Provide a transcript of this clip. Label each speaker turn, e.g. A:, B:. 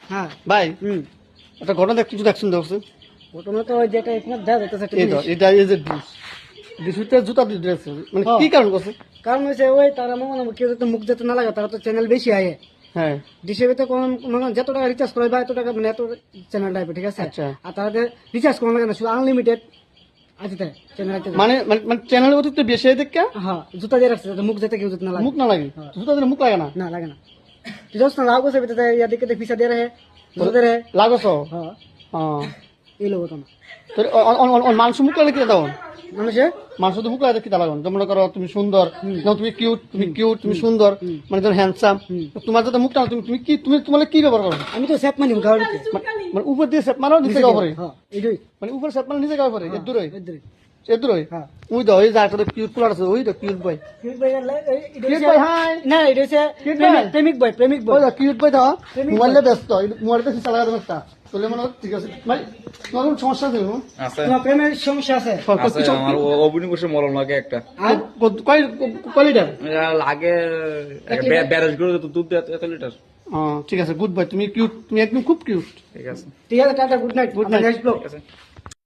A: হ্যাঁ
B: ভাই
A: হুম
B: একটা ঘটনা কিছু দেখছেন দেখছেন
A: ঘটনা তো ওই যেটা এখানে দেখা যাচ্ছে একটা
B: এই তো
A: জিনিস।
B: এটা এই যে ডিসুতে জুতা দিতেছে মানে
A: হ্যাঁ।
B: কি কারণ করছে?
A: কারণ হচ্ছে ওই তারা মনে হয় কেউ যাতে মুখ যাতে না লাগে তারা তো চ্যানেল বেশি আয়ে
B: হ্যাঁ
A: ডিশের ভিতরে কোন মনে হয় যত টাকা রিচার্জ করে বা এত টাকা মানে এত চ্যানেল টাইপে ঠিক আছে
B: আচ্ছা।
A: আর তাদের রিচার্জ করানো লাগে না শুধু আনলিমিটেড আছে তাই চ্যানেল আছে
B: মানে মানে মানে চ্যানেলের অতিরিক্ত বেশি হয় দেখে
A: হ্যাঁ জুতা দিয়ে রাখছে যাতে মুখ যাতে কেউ যাতে না লাগে
B: মুখ না লাগে জুতা দিলে মুখ লাগে না
A: না লাগে না তুই জানিস না লাভ করছে ভিতরে ইয়া দিকে পিছা দিয়ে রাখে জুতা দিয়ে রাখে
B: লাগছ
A: হ্যাঁ
B: হ্যাঁ
A: এই লোক তো না
B: তোর মানুষ মুখ লাগে কি দাও
A: মানুষে
B: মানুষ তো মুখ লাগে কি দাও যেমন মনে করো তুমি সুন্দর যেমন তুমি কিউট তুমি সুন্দর মানে যেমন হ্যান্ডসাম তোমার যাতে মুখ না তুমি তুমি কি তুমি তোমার কি ব্যবহার করো
A: আমি তো সেপ মানি গাড়িতে
B: মানে উপর দিয়ে সেট মারো নিচে গাও পরে
A: হ্যাঁ এইটাই
B: মানে উপর সেট মারো নিচে গাও পরে এর দূরে
A: এদিকে
B: এর দূরে
A: হ্যাঁ
B: ওই দাও এই যে একটা কিউট কুলার আছে ওই তো কিউট বয় কিউট বয় হাই
A: না এটা হচ্ছে
B: Cute boy?
A: প্রেমিক
B: ওই
A: বয়
B: দা কিউট বয় দাও
A: প্রেমিক
B: মোবাইলে ব্যস্ত মোবাইলটা কি চালায় দেবো একটা চলে মনে হয় ঠিক আছে মানে তোমার কোনো সমস্যা আছে কোনো?
C: আছে
A: তোমার প্রেমের সমস্যা আছে
C: আছে আমার অভিনয় করছে মলম লাগে একটা
A: আর
B: কয় কয় লিটার?
C: লাগে ব্যারেজ করে দুধ দেয় এত লিটার
B: ঠিক আছে গুড বয় তুমি কিউট তুমি একদম খুব কিউট
C: ঠিক আছে
A: ঠিক আছে tata good night
B: Good night.
A: Next blog
C: ঠিক আছে